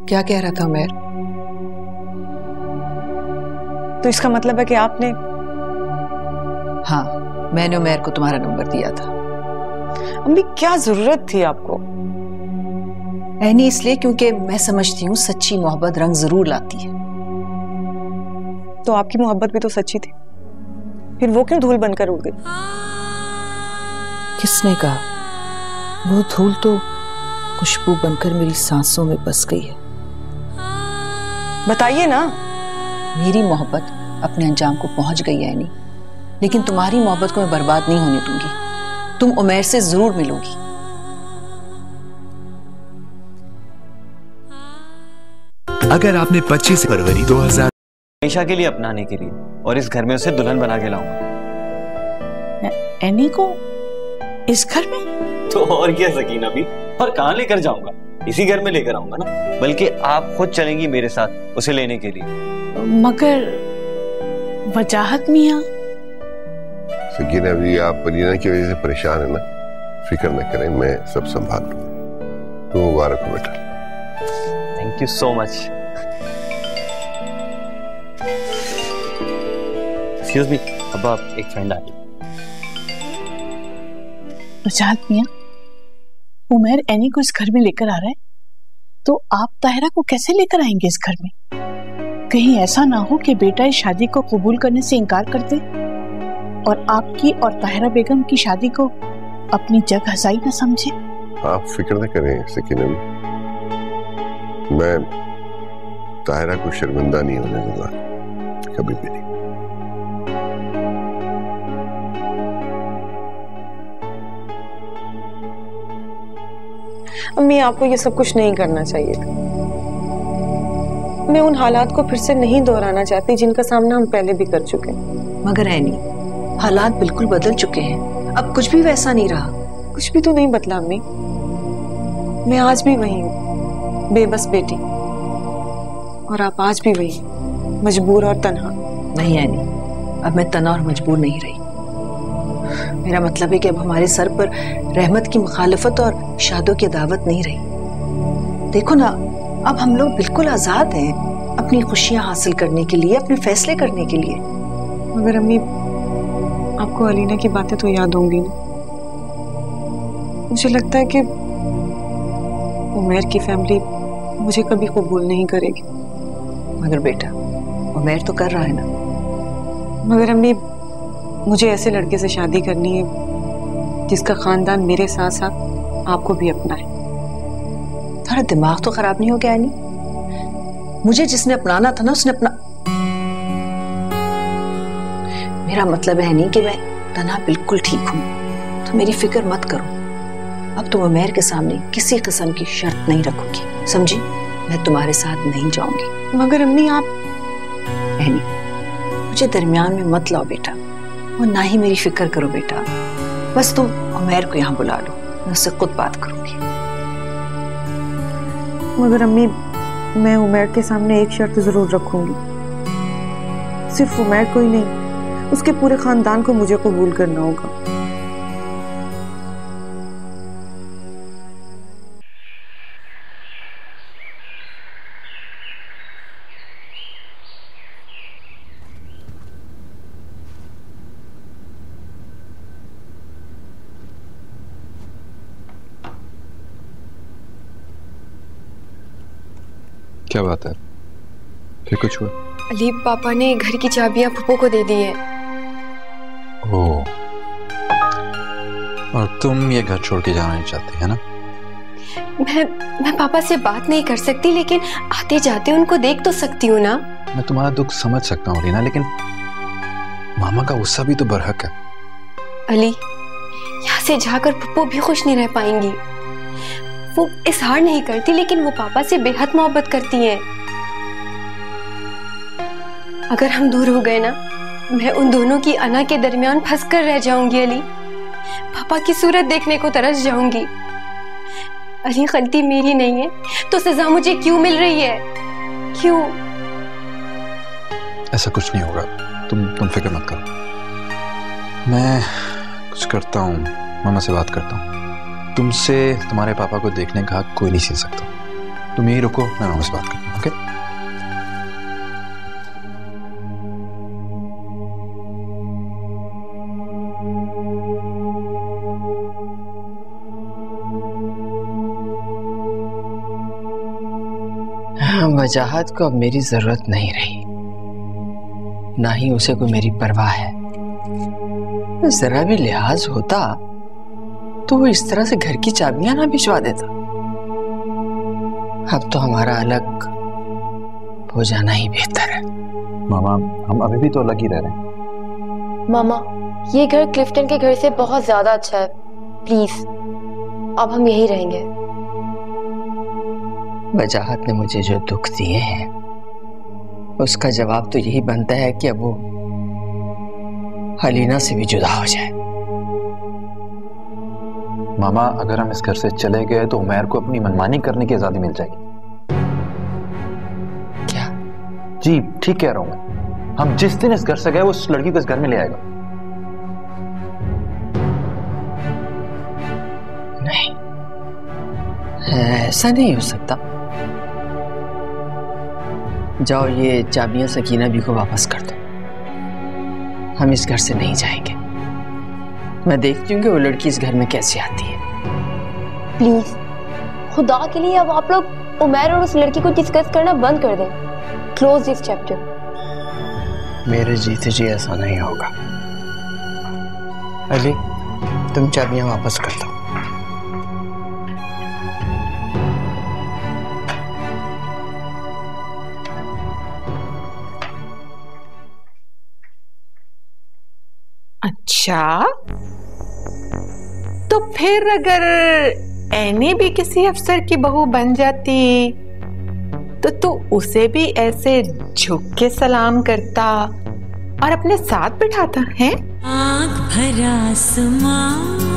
क्या कह रहा था उमैर? तो इसका मतलब है कि आपने? हाँ, मैंने उमैर को तुम्हारा नंबर दिया था। अम्मी क्या जरूरत थी आपको? नहीं, इसलिए क्योंकि मैं समझती हूँ सच्ची मोहब्बत रंग जरूर लाती है। तो आपकी मोहब्बत भी तो सच्ची थी, फिर वो क्यों धूल बनकर उड़ गई? किसने कहा? वो धूल तो खुशबू बनकर मेरी सांसों में बस गई है। बताइए ना। मेरी मोहब्बत अपने अंजाम को पहुंच गई है नहीं, लेकिन तुम्हारी मोहब्बत को मैं बर्बाद नहीं होने दूंगी। तुम उमैर से जरूर मिलोगी। अगर आपने 25 फरवरी 2000 हमेशा के लिए अपनाने के लिए और इस घर में उसे दुल्हन बना के लाऊंगा। एनी को इस घर में? तो और क्या सकीना भी, और कहाँ लेकर जाऊंगा? इसी घर में लेकर आऊंगा ना, बल्कि आप खुद चलेंगी मेरे साथ उसे लेने के लिए। मगर वजाहत मियां? सकीना भी, आप पलीना की वजह से परेशान है ना, फिक्र न करें, मैं सब संभाल लूंगा। तो मुबारक हो बेटा। Thank you so much. Excuse me, अब आप एक फ्रेंड आ गई। वजाहत मियां, उमैर एनी को इस घर में लेकर आ रहा है, तो आप ताहिरा को कैसे लेकर आएंगे इस घर में? कहीं ऐसा ना हो कि बेटा इस शादी को कबूल करने से इनकार कर दे और आपकी और ताहिरा बेगम की शादी को अपनी जग हसाई न समझे। आप फिक्र न करें सकीना भी, मैं ताहिरा को शर्मिंदा नहीं होने दूंगा, कभी भी नहीं। अम्मी, आपको ये सब कुछ नहीं करना चाहिए था। मैं उन हालात को फिर से नहीं दोहराना चाहती जिनका सामना हम पहले भी कर चुके हैं। मगर एनी, हालात बिल्कुल बदल चुके हैं, अब कुछ भी वैसा नहीं रहा। कुछ भी तो नहीं बदला अम्मी, मैं आज भी वही हूँ, बेबस बेटी, और आप आज भी वही, मजबूर और तन्हा। नहीं एनी, अब मैं तन्हा और मजबूर नहीं रही। मेरा मतलब है कि अब हमारे सर पर रहमत की मुखालफत और शादों की दावत नहीं रही। देखो ना, अब हम लोग बिल्कुल आजाद हैं अपनी खुशियां हासिल करने के लिए, अपने फैसले करने के लिए। मगर अम्मी, आपको अलीना की बातें तो याद होंगी ना? मुझे लगता है कि उमैर की फैमिली मुझे कभी कबूल नहीं करेगी। मगर बेटा, उमैर तो कर रहा है ना। मगर अम्मी, मुझे ऐसे लड़के से शादी करनी है जिसका खानदान मेरे साथ साथ आपको भी अपना है। थोड़ा दिमाग तो खराब नहीं हो गया नहीं? मुझे जिसने अपनाना था ना, उसने अपना। मेरा मतलब है नहीं कि मैं तन्हा बिल्कुल ठीक हूं, तो मेरी फिक्र मत करो। अब तुम उमैर के सामने किसी किस्म की शर्त नहीं रखोगी, समझी? मैं तुम्हारे साथ नहीं जाऊंगी। मगर अम्मी, आप नहीं, मुझे दरमियान में मत लाओ बेटा, और ना ही मेरी फिक्र करो बेटा। बस तुम उमैर को यहाँ बुला लो, मैं उससे खुद बात करूंगी। मगर अम्मी, मैं उमैर के सामने एक शर्त जरूर रखूंगी। सिर्फ उमैर को ही नहीं, उसके पूरे खानदान को मुझे कबूल करना होगा। क्या बात है? फिर कुछ हुआ? अली, पापा ने घर की चाबियां फूफो को दे दी हैं। ओह, और तुम ये घर छोड़ के जाना नहीं चाहती है ना? मैं पापा से बात नहीं कर सकती, लेकिन आते जाते उनको देख तो सकती हूँ ना। मैं तुम्हारा दुख समझ सकता हूँ रीना, लेकिन मामा का गुस्सा भी तो बरहक है। अली, यहाँ से जाकर फूफो भी खुश नहीं रह पाएंगी। वो इजहार नहीं करती, लेकिन वो पापा से बेहद मोहब्बत करती हैं। अगर हम दूर हो गए ना, मैं उन दोनों की अना के दरमियान फंस कर रह जाऊंगी। अली, पापा की सूरत देखने को तरस जाऊंगी। अली, गलती मेरी नहीं है तो सजा मुझे क्यों मिल रही है? क्यों? ऐसा कुछ नहीं होगा, तुम फिक्र मत करो। मैं कुछ करता हूँ, मामा से बात करता हूँ। तुमसे तुम्हारे पापा को देखने का हक कोई नहीं छीन सकता। तुम यही रुको, मैं मामा से बात करता हूँ। ओके? वजाहत को अब मेरी जरूरत नहीं रही, ना ही उसे कोई मेरी परवाह है। जरा भी लिहाज होता तो वो इस तरह से घर की चाबियां ना भिजवा देता। अब तो हमारा अलग हो जाना ही बेहतर है। मामा, हम अभी भी तो अलग ही रह रहे हैं। मामा, ये घर क्लिफ्टन के घर से बहुत ज्यादा अच्छा है। प्लीज, अब हम यहीं रहेंगे। वजाहत ने मुझे जो दुख दिए हैं उसका जवाब तो यही बनता है कि अब वो हलीना से भी जुदा हो जाए। मामा, अगर हम इस घर से चले गए तो उमैर को अपनी मनमानी करने की आजादी मिल जाएगी। क्या? जी ठीक कह रहा हूं मैं। हम जिस दिन इस घर से गए वो उस लड़की को इस घर में ले आएगा। नहीं, ऐसा नहीं हो सकता। जाओ, ये चाबियां सकीना भी को वापस कर दो। हम इस घर से नहीं जाएंगे। मैं देखती हूँ कि वो लड़की इस घर में कैसे आती है। प्लीज, खुदा के लिए अब आप लोग उमैर और उस लड़की को डिस्कस करना बंद कर दें। Close this chapter. मेरे जीते जी ऐसा नहीं होगा। अली, तुम चाबियां वापस कर दो। अच्छा, तो फिर अगर एनी भी किसी अफसर की बहू बन जाती तो तू उसे भी ऐसे झुक के सलाम करता और अपने साथ बिठाता है? आँख भरा आसमां